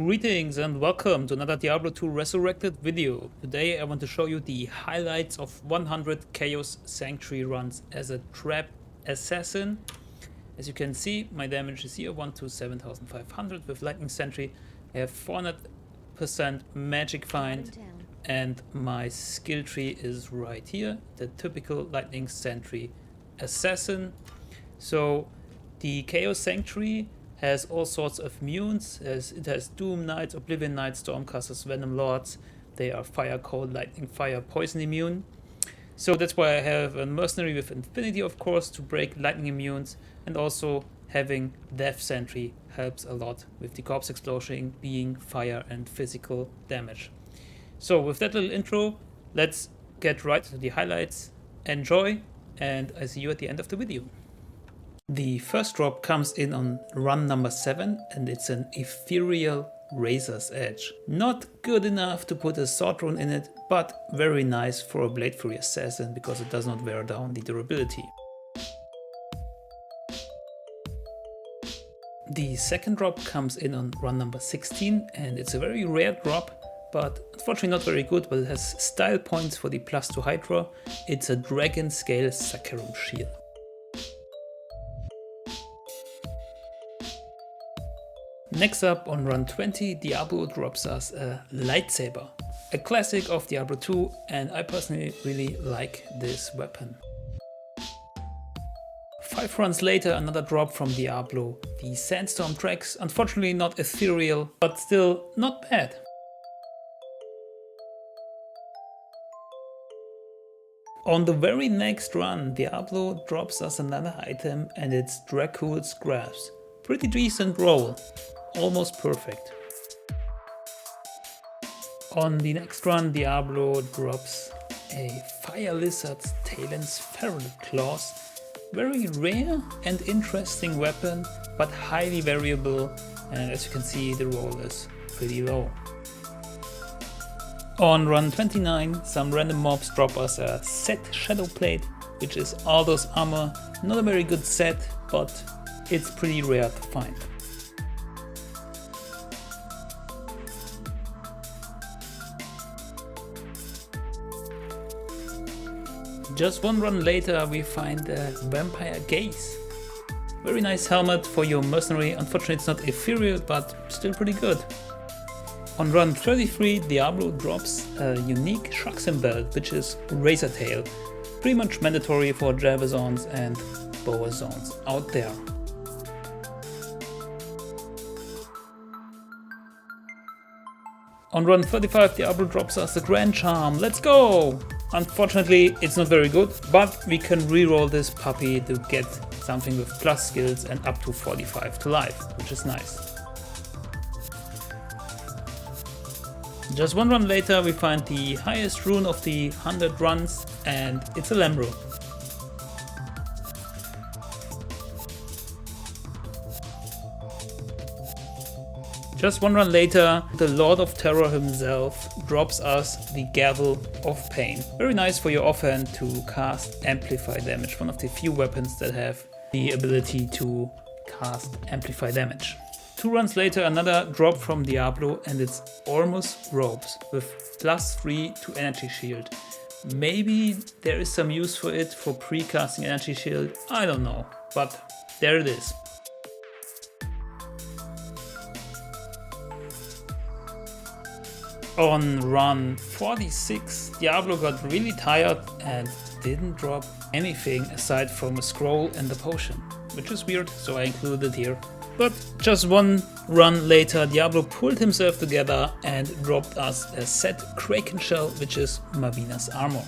Greetings and welcome to another Diablo 2 Resurrected video. Today I want to show you the highlights of 100 Chaos Sanctuary runs as a Trap Assassin. As you can see, my damage is here 1 to 7,500 with Lightning Sentry. I have 400% Magic Find and my skill tree is right here, the typical Lightning Sentry Assassin. So the Chaos Sanctuary has all sorts of immunes. It has Doom Knights, Oblivion Knights, Stormcasters, Venom Lords. They are Fire, Cold, Lightning, Fire, Poison immune. So that's why I have a Mercenary with Infinity, of course, to break Lightning immunes, and also having Death Sentry helps a lot with the Corpse Explosion being fire and physical damage. So with that little intro, let's get right to the highlights. Enjoy, and I see you at the end of the video. The first drop comes in on run number 7 and it's an Ethereal Razor's Edge. Not good enough to put a sword rune in it, but very nice for a Blade Fury Assassin because it does not wear down the durability. The second drop comes in on run number 16 and it's a very rare drop, but unfortunately not very good, but it has style points for the +2 Hydra. It's a Dragon Scale Saccharum Shield. Next up on run 20, Diablo drops us a Lightsaber, a classic of Diablo 2, and I personally really like this weapon. 5 runs later, another drop from Diablo, the Sandstorm Tracks, unfortunately not ethereal, but still not bad. On the very next run, Diablo drops us another item and it's Dracul's Grasp. Pretty decent roll. Almost perfect. On the next run, Diablo drops a Fire Lizard's Talon's Feral Claws. Very rare and interesting weapon, but highly variable, and as you can see, the roll is pretty low. On run 29, some random mobs drop us a set Shadowplate, which is Aldo's armor. Not a very good set, but it's pretty rare to find. Just one run later we find the Vampire Gaze. Very nice helmet for your mercenary. Unfortunately it's not ethereal, but still pretty good. On run 33 Diablo drops a unique Trapsin belt, which is Razor Tail. Pretty much mandatory for Javazons and Boazons out there. On run 35 Diablo drops us a Grand Charm. Let's go! Unfortunately it's not very good, but we can reroll this puppy to get something with plus skills and up to 45 to life, which is nice. Just one run later we find the highest rune of the 100 runs and it's a Lambro. Just one run later, the Lord of Terror himself drops us the Gavel of Pain. Very nice for your offhand to cast Amplify damage, one of the few weapons that have the ability to cast Amplify damage. 2 runs later, another drop from Diablo and it's Ormus Robes with +3 to Energy Shield. Maybe there is some use for it for pre-casting Energy Shield, I don't know, but there it is. On run 46, Diablo got really tired and didn't drop anything aside from a scroll and a potion, which is weird, so I included it here. But just one run later, Diablo pulled himself together and dropped us a set Kraken Shell, which is Mavina's armor.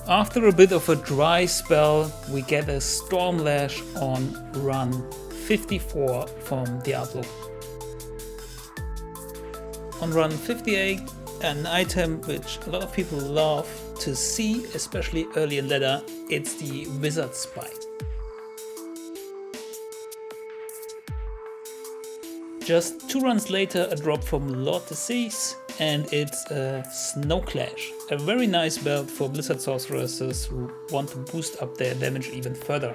After a bit of a dry spell, we get a Stormlash on run 54 from Diablo. On run 58, an item which a lot of people love to see, especially early in ladder, it's the Wizard Spike. Just 2 runs later, a drop from Lord Disease, and it's a Snow Clash. A very nice build for Blizzard sorcerers who want to boost up their damage even further.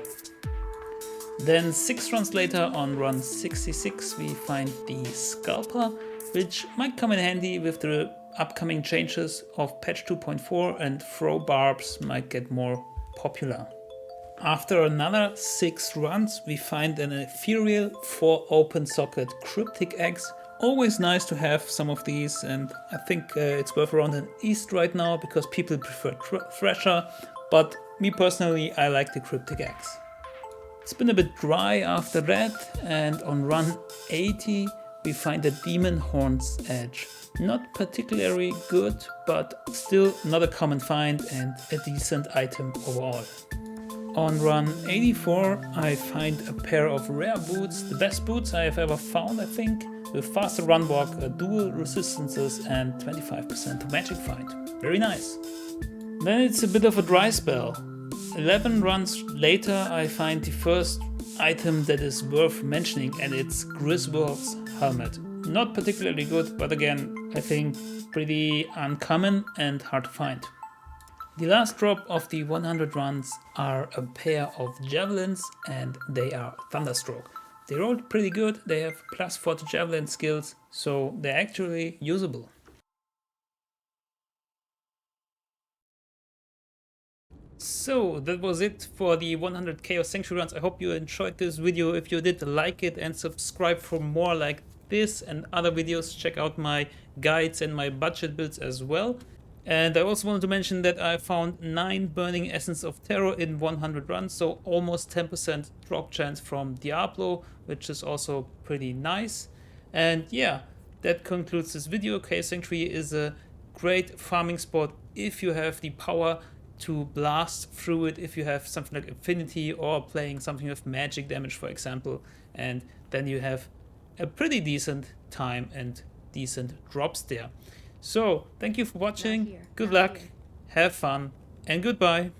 Then 6 runs later, on run 66, we find the Scalper, which might come in handy with the upcoming changes of patch 2.4, and throw barbs might get more popular. After another 6 runs, we find an Ethereal 4 open socket Cryptic Axe. Always nice to have some of these, and I think it's worth around an East right now because people prefer Thresher, but me personally, I like the Cryptic Axe. It's been a bit dry after that, and on run 80 we find a Demon Horn's Edge. Not particularly good, but still not a common find and a decent item overall. On run 84 I find a pair of rare boots, the best boots I have ever found I think, with faster run walk, dual resistances and 25% to magic find. Very nice. Then it's a bit of a dry spell. 11 runs later I find the first item that is worth mentioning, and it's Griswold's helmet. Not particularly good, but again I think pretty uncommon and hard to find. The last drop of the 100 runs are a pair of javelins, and they are Thunderstroke. They rolled pretty good, they have +4 to javelin skills, so they're actually usable. So that was it for the 100 Chaos Sanctuary runs. I hope you enjoyed this video. If you did, like it and subscribe for more like this and other videos. Check out my guides and my budget builds as well. And I also wanted to mention that I found 9 Burning Essence of Terror in 100 runs, so almost 10% drop chance from Diablo, which is also pretty nice. And yeah, that concludes this video. Chaos Sanctuary is a great farming spot if you have the power to blast through it, if you have something like Affinity or playing something with magic damage, for example, and then you have a pretty decent time and decent drops there. So thank you for watching, good luck, have fun, and goodbye.